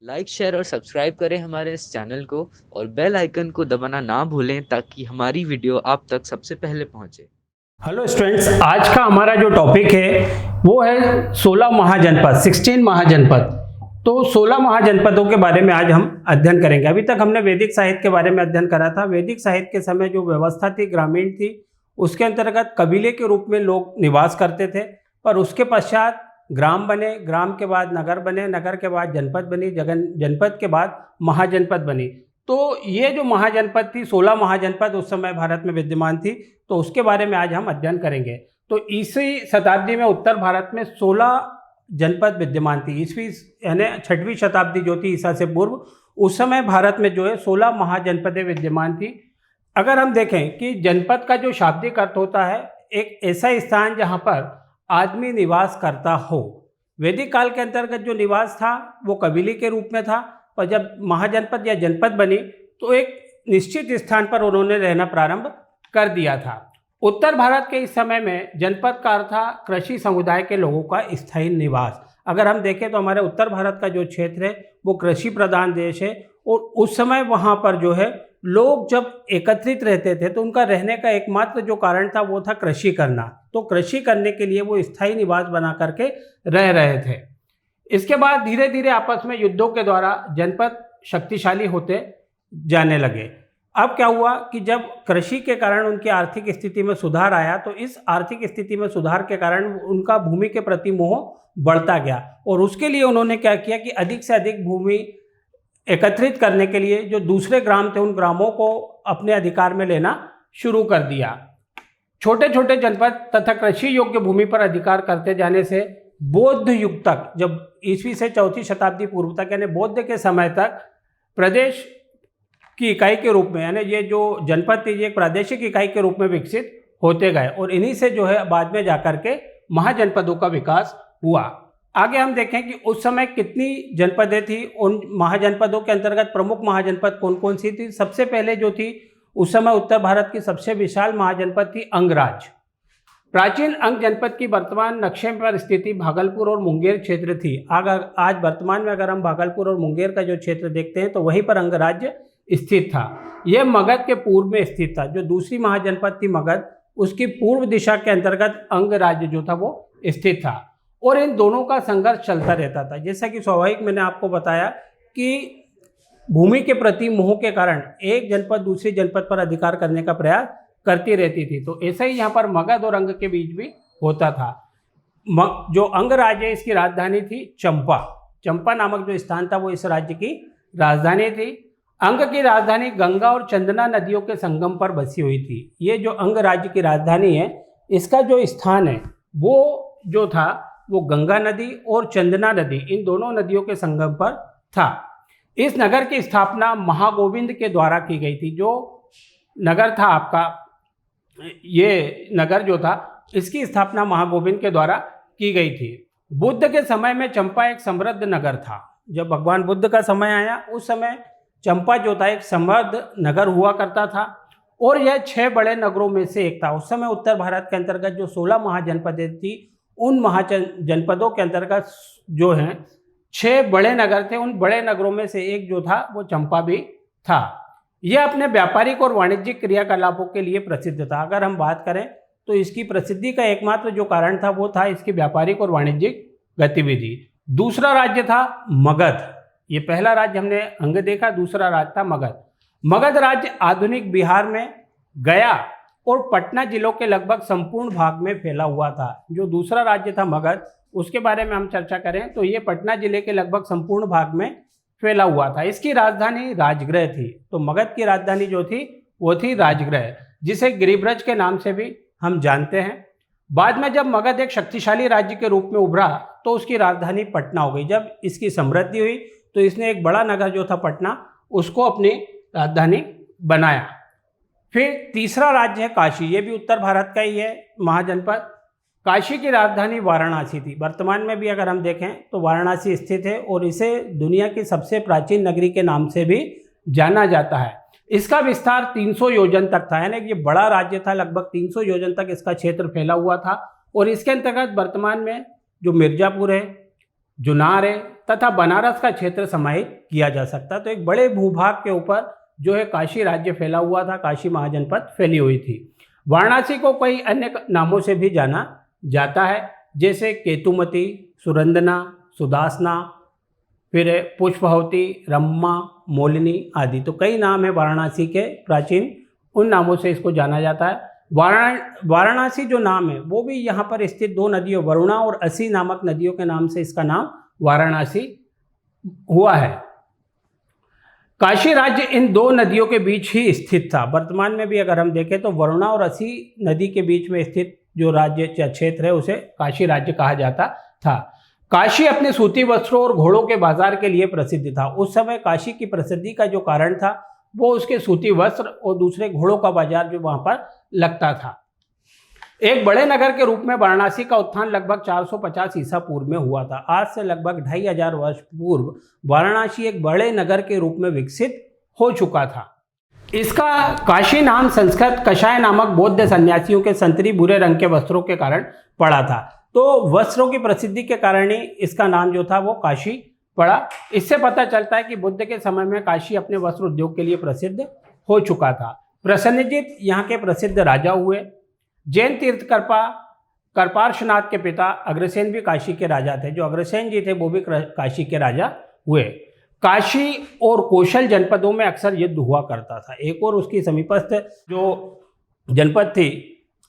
Like share और subscribe करें हमारे इस चैनल को और बेल आइकन को दबाना ना भूलें ताकि हमारी वीडियो आप तक सबसे पहले पहुंचे। हेलो स्टूडेंट्स, आज का हमारा जो टॉपिक है वो है 16 महाजनपद, 16 महाजनपद। तो 16 महाजनपदों के बारे में आज हम अध्ययन करेंगे। अभी तक हमने वैदिक साहित्य के बारे में अध्ययन करा था। वैदिक साहित्य के समय जो व्यवस्था थी ग्रामीण थी, उसके अंतर्गत कबीले के रूप में लोग निवास करते थे। पर उसके पश्चात ग्राम बने, ग्राम के बाद नगर बने, नगर के बाद जनपद बनी, जनपद के बाद महाजनपद बनी। तो ये जो महाजनपद थी, 16 महाजनपद उस समय भारत में विद्यमान थी, तो उसके बारे में आज हम अध्ययन करेंगे। तो ईसवी शताब्दी में उत्तर भारत में 16 जनपद विद्यमान थी। ईसवी यानी 6वीं शताब्दी जो थी ईसा से पूर्व, उस समय भारत में जो है 16 महाजनपदें विद्यमान थी। अगर हम देखें कि जनपद का जो शाब्दिक अर्थ होता है, एक ऐसा स्थान जहाँ पर आदमी निवास करता हो। वैदिक काल के अंतर्गत जो निवास था वो कबीले के रूप में था, पर जब महाजनपद या जनपद बनी तो एक निश्चित स्थान पर उन्होंने रहना प्रारंभ कर दिया था। उत्तर भारत के इस समय में जनपद का अर्थ था कृषि समुदाय के लोगों का स्थायी निवास। अगर हम देखें तो हमारे उत्तर भारत का जो क्षेत्र है वो कृषि प्रधान देश है, और उस समय वहाँ पर जो है लोग जब एकत्रित रहते थे तो उनका रहने का एकमात्र जो कारण था वो था कृषि करना। तो कृषि करने के लिए वो स्थायी निवास बना करके रह रहे थे। इसके बाद धीरे धीरे आपस में युद्धों के द्वारा जनपद शक्तिशाली होते जाने लगे। अब क्या हुआ कि जब कृषि के कारण उनकी आर्थिक स्थिति में सुधार आया, तो इस आर्थिक स्थिति में सुधार के कारण उनका भूमि के प्रति मोह बढ़ता गया, और उसके लिए उन्होंने क्या किया कि अधिक से अधिक भूमि एकत्रित करने के लिए जो दूसरे ग्राम थे उन ग्रामों को अपने अधिकार में लेना शुरू कर दिया। छोटे छोटे जनपद तथा कृषि योग्य भूमि पर अधिकार करते जाने से बौद्ध युग तक, जब ईस्वी से 4वीं शताब्दी पूर्व तक यानी बौद्ध के समय तक, प्रदेश की इकाई के रूप में, यानी ये जो जनपद थी ये एक प्रादेशिक इकाई के रूप में विकसित होते गए, और इन्हीं से जो है बाद में जाकर के महाजनपदों का विकास हुआ। आगे हम देखें कि उस समय कितनी जनपदें थी, उन महाजनपदों के अंतर्गत प्रमुख महाजनपद कौन कौन सी थी। सबसे पहले जो थी उस समय उत्तर भारत की सबसे विशाल महाजनपद थी अंगराज। प्राचीन अंग जनपद की वर्तमान नक्शे पर स्थिति भागलपुर और मुंगेर क्षेत्र थी। आज वर्तमान में अगर हम भागलपुर और मुंगेर का जो क्षेत्र देखते हैं तो वहीं पर अंगराज्य स्थित था। यह मगध के पूर्व में स्थित था। जो दूसरी महाजनपद थी मगध, उसकी पूर्व दिशा के अंतर्गत अंगराज्य जो था वो स्थित था, और इन दोनों का संघर्ष चलता रहता था। जैसा कि स्वाभाविक मैंने आपको बताया कि भूमि के प्रति मोह के कारण एक जनपद दूसरी जनपद पर अधिकार करने का प्रयास करती रहती थी। तो ऐसा ही यहाँ पर मगध और अंग के बीच भी होता था। जो अंग राज्य है इसकी राजधानी थी चंपा। चंपा नामक जो स्थान था वो इस राज्य की राजधानी थी। अंग की राजधानी गंगा और चंदना नदियों के संगम पर बसी हुई थी। ये जो अंग राज्य की राजधानी है, इसका जो स्थान है वो जो था वो गंगा नदी और चंदना नदी, इन दोनों नदियों के संगम पर था। इस नगर की स्थापना महागोविंद के द्वारा की गई थी। जो नगर था आपका, ये नगर जो था, इसकी स्थापना महागोविंद के द्वारा की गई थी। बुद्ध के समय में चंपा एक समृद्ध नगर था। जब भगवान बुद्ध का समय आया उस समय चंपा जो था एक समृद्ध नगर हुआ करता था, और यह 6 बड़े नगरों में से एक था। उस समय उत्तर भारत के अंतर्गत जो 16 महाजनपदें थी, उन महाजनपदों के अंतर्गत जो हैं 6 बड़े नगर थे। उन बड़े नगरों में से एक जो था वो चंपा भी था। यह अपने व्यापारिक और वाणिज्यिक क्रियाकलापों के लिए प्रसिद्ध था। अगर हम बात करें तो इसकी प्रसिद्धि का एकमात्र जो कारण था वो था इसकी व्यापारिक और वाणिज्यिक गतिविधि। दूसरा राज्य था मगध। ये पहला राज्य हमने अंग देखा, दूसरा राज्य था मगध। मगध राज्य आधुनिक बिहार में गया और पटना जिलों के लगभग संपूर्ण भाग में फैला हुआ था। जो दूसरा राज्य था मगध, उसके बारे में हम चर्चा करें तो ये पटना जिले के लगभग संपूर्ण भाग में फैला हुआ था। इसकी राजधानी राजगृह थी। तो मगध की राजधानी जो थी वो थी राजगृह, जिसे गिरिब्रज के नाम से भी हम जानते हैं। बाद में जब मगध एक शक्तिशाली राज्य के रूप में उभरा तो उसकी राजधानी पटना हो गई। जब इसकी समृद्धि हुई तो इसने एक बड़ा नगर जो था पटना, उसको अपनी राजधानी बनाया। फिर तीसरा राज्य है काशी। ये भी उत्तर भारत का ही है महाजनपद। काशी की राजधानी वाराणसी थी। वर्तमान में भी अगर हम देखें तो वाराणसी स्थित है, और इसे दुनिया की सबसे प्राचीन नगरी के नाम से भी जाना जाता है। इसका विस्तार 300 योजन तक था, यानी ये बड़ा राज्य था, लगभग 300 योजन तक इसका क्षेत्र फैला हुआ था। और इसके अंतर्गत वर्तमान में जो मिर्जापुर है, जुनार है तथा बनारस का क्षेत्र समाहित किया जा सकता। तो एक बड़े भूभाग के ऊपर जो है काशी राज्य फैला हुआ था, काशी महाजनपद फैली हुई थी। वाराणसी को कई अन्य नामों से भी जाना जाता है, जैसे केतुमती, सुरंदना, सुदासना, फिर पुष्पवती, रम्मा, मोलिनी आदि। तो कई नाम है वाराणसी के प्राचीन, उन नामों से इसको जाना जाता है। वाराणसी जो नाम है वो भी यहाँ पर स्थित दो नदियों वरुणा और असी नामक नदियों के नाम से इसका नाम वाराणसी हुआ है। काशी राज्य इन दो नदियों के बीच ही स्थित था। वर्तमान में भी अगर हम देखें तो वरुणा और असी नदी के बीच में स्थित जो राज्य क्षेत्र है उसे काशी राज्य कहा जाता था। काशी अपने सूती वस्त्रों और घोड़ों के बाजार के लिए प्रसिद्ध था। उस समय काशी की प्रसिद्धि का जो कारण था वो उसके सूती वस्त्र और दूसरे घोड़ों का बाजार जो वहां पर लगता था। एक बड़े नगर के रूप में वाराणसी का उत्थान लगभग 450 ईसा पूर्व में हुआ था। आज से लगभग 2500 वर्ष पूर्व वाराणसी एक बड़े नगर के रूप में विकसित हो चुका था। इसका काशी नाम संस्कृत कषाय नामक बौद्ध सन्यासियों के संतरी भूरे रंग के वस्त्रों के कारण पड़ा था। तो वस्त्रों की प्रसिद्धि के कारण ही इसका नाम जो था वो काशी पड़ा। इससे पता चलता है कि बुद्ध के समय में काशी अपने वस्त्र उद्योग के लिए प्रसिद्ध हो चुका था। प्रसन्नजित यहाँ के प्रसिद्ध राजा हुए। जैन तीर्थकर्पा कर्पार्शनाथ के पिता अग्रसेन भी काशी के राजा थे। जो अग्रसेन जी थे वो भी काशी के राजा हुए। काशी और कौशल जनपदों में अक्सर युद्ध हुआ करता था। एक और उसकी समीपस्थ जो जनपद थी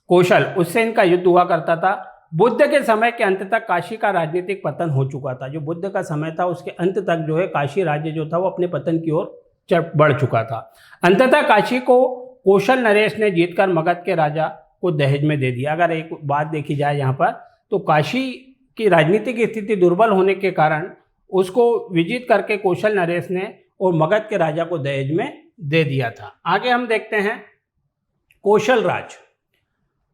कौशल, उससे इनका युद्ध हुआ करता था। बुद्ध के समय के अंत तक काशी का राजनीतिक पतन हो चुका था। जो बुद्ध का समय था उसके अंत तक जो है काशी राज्य जो था वो अपने पतन की ओर बढ़ चुका था। अंततः काशी को कौशल नरेश ने जीतकर मगध के राजा को दहेज में दे दिया। अगर एक बात देखी जाए यहाँ पर तो काशी की राजनीतिक स्थिति दुर्बल होने के कारण उसको विजित करके कौशल नरेश ने और मगध के राजा को दहेज में दे दिया था। आगे हम देखते हैं कौशल राज्य।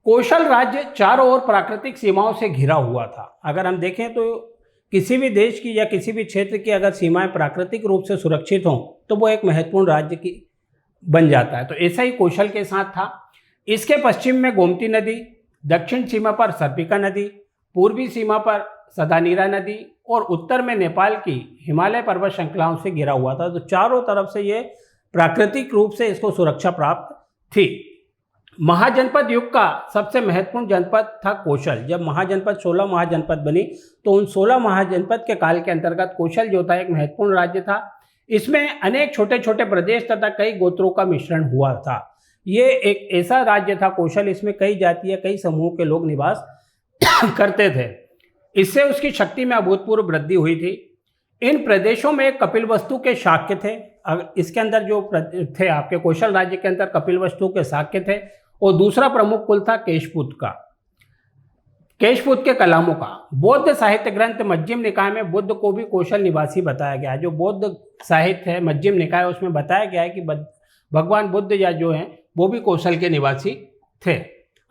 कौशल राज्य चारों ओर प्राकृतिक सीमाओं से घिरा हुआ था। अगर हम देखें तो किसी भी देश की या किसी भी क्षेत्र की अगर सीमाएं प्राकृतिक रूप से सुरक्षित हों तो वो एक महत्वपूर्ण राज्य की बन जाता है। तो ऐसा ही कौशल के साथ था। इसके पश्चिम में गोमती नदी, दक्षिण सीमा पर सर्पिका नदी, पूर्वी सीमा पर सदानीरा नदी और उत्तर में नेपाल की हिमालय पर्वत श्रृंखलाओं से घिरा हुआ था। तो चारों तरफ से ये प्राकृतिक रूप से इसको सुरक्षा प्राप्त थी। महाजनपद युग का सबसे महत्वपूर्ण जनपद था कौशल। जब महाजनपद 16 महाजनपद बनी तो उन 16 महाजनपद के काल के अंतर्गत कौशल जो था एक महत्वपूर्ण राज्य था। इसमें अनेक छोटे छोटे प्रदेश तथा कई गोत्रों का मिश्रण हुआ था। ये एक ऐसा राज्य था कौशल, इसमें कई जातीय कई समूह के लोग निवास करते थे। इससे उसकी शक्ति में अभूतपूर्व वृद्धि हुई थी। इन प्रदेशों में कपिलवस्तु के शाक्य थे। इसके अंदर जो थे आपके कौशल राज्य के अंदर कपिलवस्तु के शाक्य थे। और दूसरा प्रमुख कुल था केशपुत का, केशपुत के कलामों का। बौद्ध साहित्य ग्रंथ मध्यम निकाय में बुद्ध को भी कौशल निवासी बताया गया है। जो बौद्ध साहित्य है मध्यम निकाय उसमें बताया गया है कि भगवान बुद्ध या जो हैं वो भी कौशल के निवासी थे।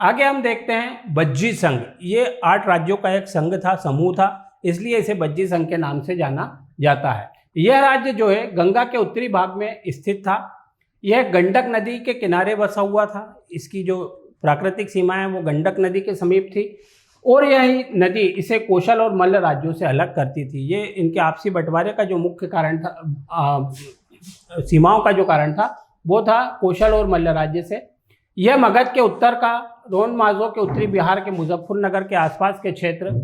आगे हम देखते हैं बज्जी संघ। ये 8 राज्यों का एक संघ था, समूह था, इसलिए इसे बज्जी संघ के नाम से जाना जाता है। यह राज्य जो है गंगा के उत्तरी भाग में स्थित था। यह गंडक नदी के किनारे बसा हुआ था। इसकी जो प्राकृतिक सीमा है वो गंडक नदी के समीप थी और यही नदी इसे कौशल और मल्ल राज्यों से अलग करती थी। ये इनके आपसी बंटवारे का जो मुख्य कारण था, सीमाओं का जो कारण था वो था कौशल और मल्ल राज्य से। यह मगध के उत्तर का, रोन माजो के उत्तरी बिहार के मुजफ्फरनगर के आसपास के क्षेत्र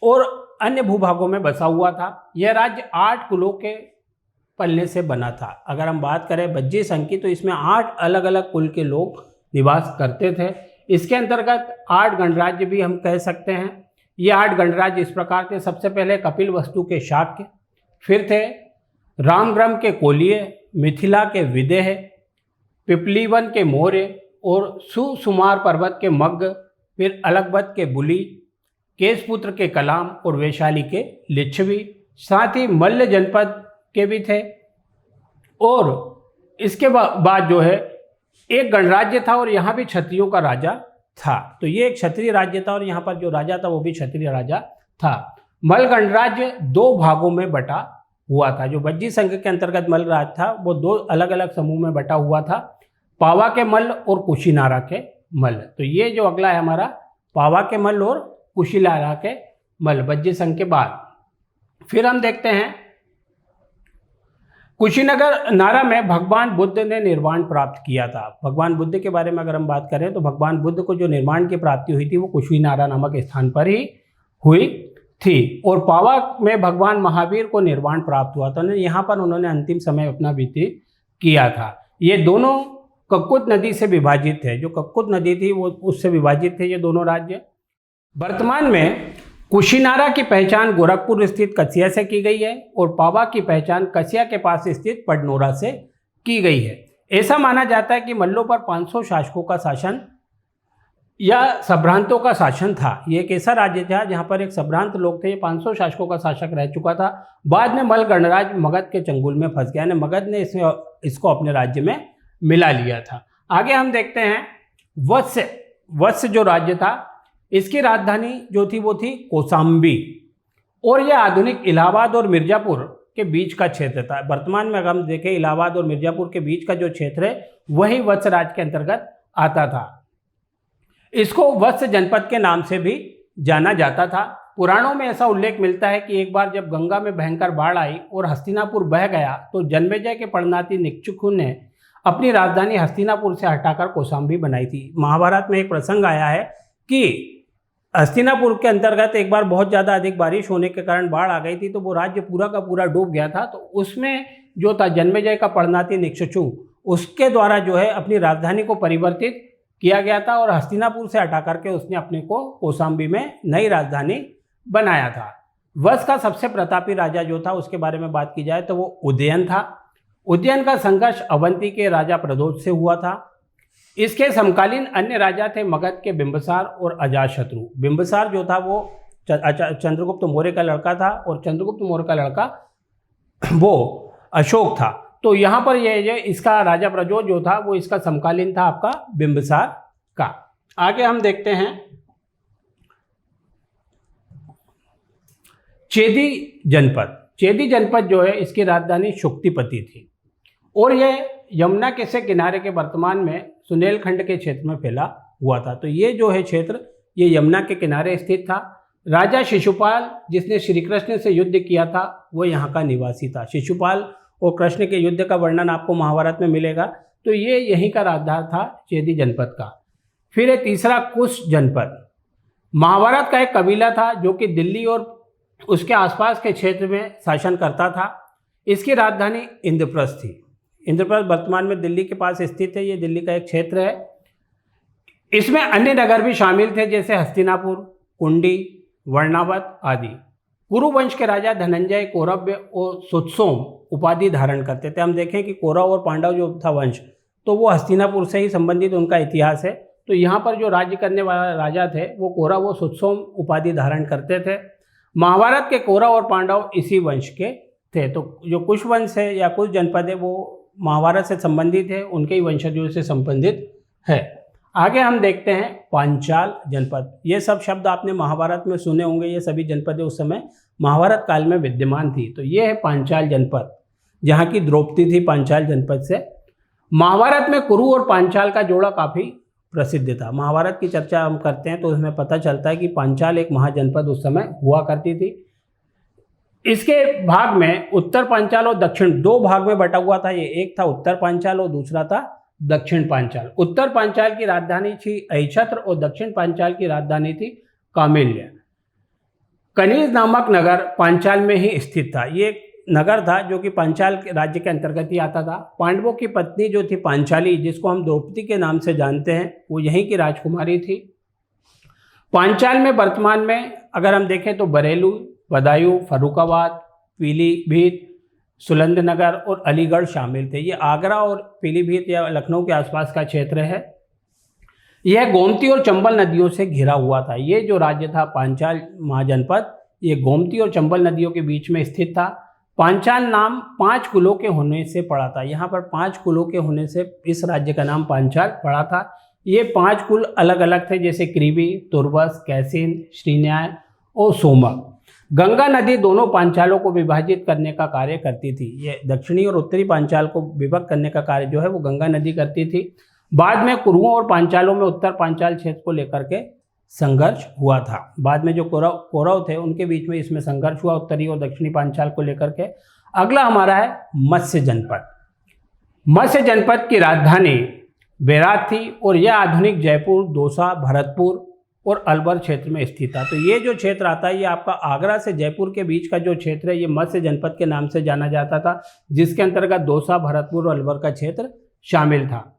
और अन्य भूभागों में बसा हुआ था। यह राज्य 8 कुलों के पलने से बना था। अगर हम बात करें बज्जी संघ की तो इसमें 8 अलग अलग कुल के लोग निवास करते थे। इसके अंतर्गत 8 गणराज्य भी हम कह सकते हैं। ये 8 गणराज्य इस प्रकार थे। सबसे पहले कपिलवस्तु के शाक्य, फिर थे रामग्रम के कोलिय, मिथिला के विदेह, पिपलीवन के मौर्य और सुसुमार पर्वत के मग्ग, फिर अलगबत के बुली, केशपुत्र के कलाम और वैशाली के लिच्छवी। साथ ही मल्ल जनपद के भी थे। और इसके बाद जो है एक गणराज्य था और यहाँ भी क्षत्रियों का राजा था। तो ये एक क्षत्रिय राज्य था और यहाँ पर जो राजा था वो भी क्षत्रिय राजा था। मल्ल गणराज्य 2 भागों में बटा हुआ था। जो वज्जी संघ के अंतर्गत मल्ल राज था वो दो अलग अलग समूह में बटा हुआ था, पावा के मल्ल और कुशीनारा के मल्ल। तो ये जो अगला है हमारा पावा के मल्ल और कुशीनारा के मल्ल वज्जी संघ के बाद। फिर हम देखते हैं कुशीनगर नारा में भगवान बुद्ध ने निर्वाण प्राप्त किया था। भगवान बुद्ध के बारे में अगर हम बात करें तो भगवान बुद्ध को जो निर्वाण की प्राप्ति हुई थी वो कुशीनारा नामक स्थान पर ही हुई थी। और पावा में भगवान महावीर को निर्वाण प्राप्त हुआ था। यहाँ पर उन्होंने अंतिम समय अपना व्यतीत किया था। ये दोनों कक्कुत नदी से विभाजित है। जो कक्कुत नदी थी वो उससे विभाजित थे ये दोनों राज्य। वर्तमान में कुशीनारा की पहचान गोरखपुर स्थित कसिया से की गई है और पावा की पहचान कसिया के पास स्थित पडनोरा से की गई है। ऐसा माना जाता है कि मल्लों पर 500 शासकों का शासन या संभ्रांतों का शासन था। ये एक ऐसा राज्य था जहाँ पर एक संभ्रांत लोग थे। ये 500 शासकों का शासक रह चुका था। बाद में मल्ल गणराज्य मगध के चंगुल में फंस गया, यानी मगध ने इसको अपने राज्य में मिला लिया था। आगे हम देखते हैं वत्स जो राज्य था इसकी राजधानी जो थी वो थी कौशाम्बी और यह आधुनिक इलाहाबाद और मिर्जापुर के बीच का क्षेत्र था। वर्तमान में अगर हम देखें इलाहाबाद और मिर्जापुर के बीच का जो क्षेत्र है वही वत्स राज्य के अंतर्गत आता था। इसको वत्स जनपद के नाम से भी जाना जाता था। पुराणों में ऐसा उल्लेख मिलता है कि एक बार जब गंगा में भयंकर बाढ़ आई और हस्तिनापुर बह गया तो जन्मेजय के पड़नाती निक्षुकु ने अपनी राजधानी हस्तिनापुर से हटाकर कौशाम्बी बनाई थी। महाभारत में एक प्रसंग आया है कि हस्तिनापुर के अंतर्गत एक बार बहुत ज़्यादा अधिक बारिश होने के कारण बाढ़ आ गई थी, तो वो राज्य पूरा का पूरा डूब गया था। तो उसमें जो था जन्मेजय का पड़नाती निक्षुकु, उसके द्वारा जो है अपनी राजधानी को परिवर्तित किया गया था और हस्तिनापुर से हटा करके उसने अपने को कौशाम्बी में नई राजधानी बनाया था। वत्स का सबसे प्रतापी राजा जो था उसके बारे में बात की जाए तो वो उदयन था। उदयन का संघर्ष अवंती के राजा प्रदोष से हुआ था। इसके समकालीन अन्य राजा थे मगध के बिंबिसार और अजातशत्रु। बिंबिसार जो था वो चंद्रगुप्त मौर्य का लड़का था और चंद्रगुप्त मौर्य का लड़का वो अशोक था। तो यहाँ पर ये इसका राजा प्रदोष जो था वो इसका समकालीन था आपका बिंबिसार का। आगे हम देखते हैं चेदी जनपद। चेदी जनपद जो है इसकी राजधानी शुक्तिपति थी और यह यमुना के किनारे के वर्तमान में सुनेलखंड के क्षेत्र में फैला हुआ था। तो ये जो है क्षेत्र ये यमुना के किनारे स्थित था। राजा शिशुपाल जिसने श्री कृष्ण से युद्ध किया था वो यहाँ का निवासी था। शिशुपाल और कृष्ण के युद्ध का वर्णन आपको महाभारत में मिलेगा। तो ये यहीं का राजधानी था चेदी जनपद का। फिर है तीसरा कुश जनपद। महाभारत का एक कबीला था जो कि दिल्ली और उसके आसपास के क्षेत्र में शासन करता था। इसकी राजधानी इंद्रप्रस्थ थी। इंद्रप्रस्थ वर्तमान में दिल्ली के पास स्थित है। ये दिल्ली का एक क्षेत्र है। इसमें अन्य नगर भी शामिल थे जैसे हस्तिनापुर, कुंडी, वर्णावत आदि। कुरु वंश के राजा धनंजय कौरव्य और सुत्सोम उपाधि धारण करते थे। हम देखें कि कौरव और पांडव जो था वंश तो वो हस्तिनापुर से ही संबंधित उनका इतिहास है। तो यहाँ पर जो राज्य करने वाला राजा थे वो कौरव और सुत्सोम उपाधि धारण करते थे। महाभारत के कौरव और पांडव इसी वंश के थे। तो जो कुश वंश है या कुश जनपद है वो महाभारत से संबंधित है, उनके ही वंशजों से संबंधित है। आगे हम देखते हैं पांचाल जनपद। ये सब शब्द आपने महाभारत में सुने होंगे। ये सभी जनपदें उस समय महाभारत काल में विद्यमान थी। तो ये है पांचाल जनपद जहाँ की द्रौपदी थी पांचाल जनपद से। महाभारत में कुरु और पांचाल का जोड़ा काफ़ी प्रसिद्ध था। महाभारत की चर्चा हम करते हैं तो उसमें पता चलता है कि पांचाल एक महाजनपद उस समय हुआ करती थी। इसके भाग में उत्तर पांचाल और दक्षिण दो भाग में बटा हुआ था। ये एक था उत्तर पांचाल और दूसरा था दक्षिण पांचाल। उत्तर पांचाल की राजधानी थी अहिछत्र और दक्षिण पांचाल की राजधानी थी कामिल्य। कनिज नामक नगर पांचाल में ही स्थित था। ये नगर था जो कि पांचाल राज्य के अंतर्गत ही आता था। पांडवों की पत्नी जो थी पांचाली, जिसको हम द्रौपदी के नाम से जानते हैं, वो यहीं की राजकुमारी थी। पांचाल में वर्तमान में अगर हम देखें तो बरेली, बदायूं, फर्रुखाबाद, पीलीभीत, सुरेंद्रनगर और अलीगढ़ शामिल थे। ये आगरा और पीलीभीत या लखनऊ के आसपास का क्षेत्र है। यह गोमती और चंबल नदियों से घिरा हुआ था। ये जो राज्य था पांचाल महाजनपद, ये गोमती और चंबल नदियों के बीच में स्थित था। पांचाल नाम 5 कुलों के होने से पड़ा था। यहाँ पर 5 कुलों के होने से इस राज्य का नाम पांचाल पड़ा था। ये 5 कुल अलग अलग थे जैसे कृवि, तुर्वस, कैसिन, श्रीन्याय और सोमक। गंगा नदी दोनों पांचालों को विभाजित करने का कार्य करती थी। ये दक्षिणी और उत्तरी पांचाल को विभक्त करने का कार्य जो है वो गंगा नदी करती थी। बाद में कुरुओं और पांचालों में उत्तर पांचाल क्षेत्र को लेकर के संघर्ष हुआ था। बाद में जो कौरव थे उनके बीच में इसमें संघर्ष हुआ उत्तरी और दक्षिणी पांचाल को लेकर के। अगला हमारा है मत्स्य जनपद। मत्स्य जनपद की राजधानी बेरात थी और यह आधुनिक जयपुर, दौसा, भरतपुर और अलवर क्षेत्र में स्थित था। तो ये जो क्षेत्र आता है ये आपका आगरा से जयपुर के बीच का जो क्षेत्र है ये मत्स्य जनपद के नाम से जाना जाता था, जिसके अंतर्गत दौसा, भरतपुर और अलवर का क्षेत्र शामिल था।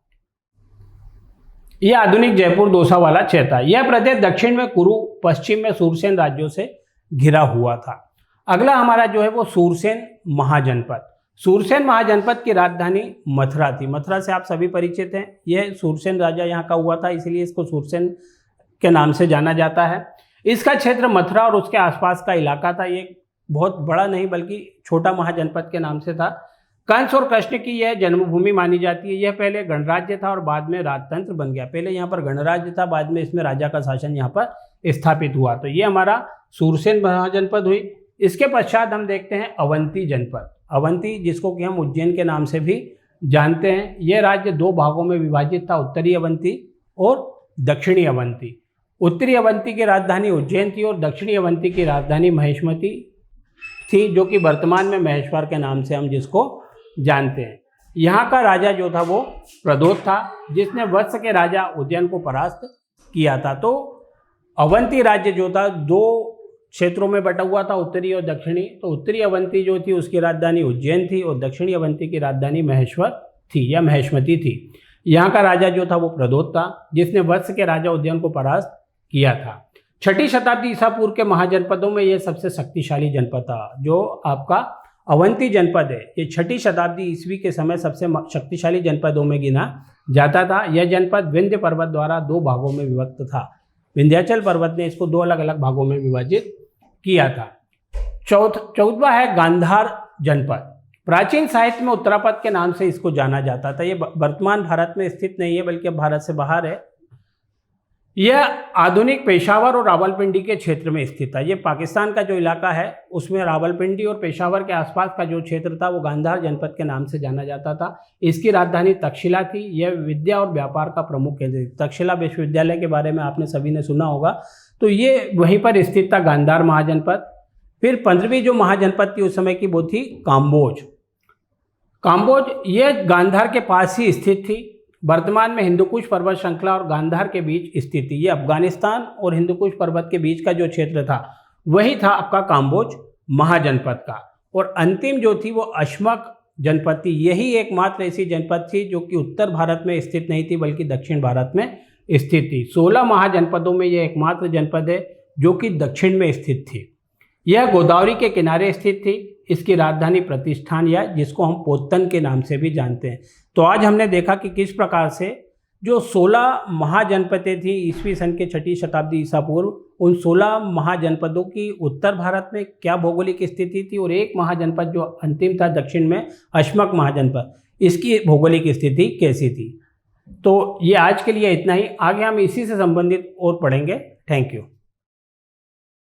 यह आधुनिक जयपुर, दौसा वाला क्षेत्र था। यह प्रदेश दक्षिण में कुरु, पश्चिम में सूरसेन राज्यों से घिरा हुआ था। अगला हमारा जो है वो सूरसेन महाजनपद। सूरसेन महाजनपद की राजधानी मथुरा थी। मथुरा से आप सभी परिचित हैं। यह सूरसेन राजा यहाँ का हुआ था, इसलिए इसको सूरसेन के नाम से जाना जाता है। इसका क्षेत्र मथुरा और उसके आसपास का इलाका था। ये बहुत बड़ा नहीं बल्कि छोटा महाजनपद के नाम से था। कंस और कृष्ण की यह जन्मभूमि मानी जाती है। यह पहले गणराज्य था और बाद में राजतंत्र बन गया। पहले यहाँ पर गणराज्य था, बाद में इसमें राजा का शासन यहाँ पर स्थापित हुआ। तो ये हमारा सूरसेन महाजनपद हुई। इसके पश्चात हम देखते हैं अवंती जनपद। अवंती, जिसको कि हम उज्जैन के नाम से भी जानते हैं। यह राज्य दो भागों में विभाजित था, उत्तरी अवंती और दक्षिणी अवंती। उत्तरी अवंती की राजधानी उज्जैन थी और दक्षिणी अवंती की राजधानी महेश्मती थी, जो कि वर्तमान में महेश्वर के नाम से हम जिसको जानते हैं। यहाँ का राजा जो था वो प्रदोत था, जिसने वत्स के राजा उज्जैन को परास्त किया था। तो अवंती राज्य जो था दो क्षेत्रों में बटा हुआ था, उत्तरी और दक्षिणी। तो उत्तरी अवंती जो थी उसकी राजधानी उज्जैन थी और दक्षिणी अवंती की राजधानी महेश्वर थी या महेश्मती थी। यहाँ का राजा जो था वो प्रदोत था, जिसने वत्स के राजा उज्जैन को परास्त किया था। 6ठी शताब्दी ईसा पूर्व के महाजनपदों में यह सबसे शक्तिशाली जनपद था। जो आपका अवंती जनपद है ये 6ठी शताब्दी ईस्वी के समय सबसे शक्तिशाली जनपदों में गिना जाता था। यह जनपद विंध्य पर्वत द्वारा दो भागों में विभक्त था। विंध्याचल पर्वत ने इसको दो अलग अलग भागों में विभाजित किया था। चौथवा है गांधार जनपद। प्राचीन साहित्य में उत्तरापद के नाम से इसको जाना जाता था। ये वर्तमान भारत में स्थित नहीं है बल्कि भारत से बाहर है। यह आधुनिक पेशावर और रावलपिंडी के क्षेत्र में स्थित था। ये पाकिस्तान का जो इलाका है उसमें रावलपिंडी और पेशावर के आसपास का जो क्षेत्र था वो गांधार जनपद के नाम से जाना जाता था। इसकी राजधानी तक्षशिला थी। यह विद्या और व्यापार का प्रमुख केंद्र। तक्षशिला विश्वविद्यालय के बारे में आपने सभी ने सुना होगा। तो ये वहीं पर स्थित था गांधार महाजनपद। फिर 15वीं जो महाजनपद थी उस समय की वो थी काम्बोज। काम्बोज ये गांधार के पास ही स्थित थी। वर्तमान में हिंदुकुश पर्वत श्रृंखला और गांधार के बीच स्थित थी। ये अफगानिस्तान और हिंदुकुश पर्वत के बीच का जो क्षेत्र था वही था आपका काम्बोज महाजनपद का। और अंतिम जो थी वो अशमक जनपद थी। यही एकमात्र ऐसी जनपद थी जो कि उत्तर भारत में स्थित नहीं थी बल्कि दक्षिण भारत में स्थित थी। 16 महाजनपदों में यह एकमात्र जनपद है जो कि दक्षिण में स्थित थी। यह गोदावरी के किनारे स्थित थी। इसकी राजधानी प्रतिष्ठान या जिसको हम पोतन के नाम से भी जानते हैं। तो आज हमने देखा कि किस प्रकार से जो 16 महाजनपदें थी ईस्वी सन के 6ठी शताब्दी ईसा पूर्व, उन 16 महाजनपदों की उत्तर भारत में क्या भौगोलिक स्थिति थी और एक महाजनपद जो अंतिम था दक्षिण में अशमक महाजनपद, इसकी भौगोलिक स्थिति कैसी थी। तो ये आज के लिए इतना ही। आगे हम इसी से संबंधित और पढ़ेंगे। Thank you.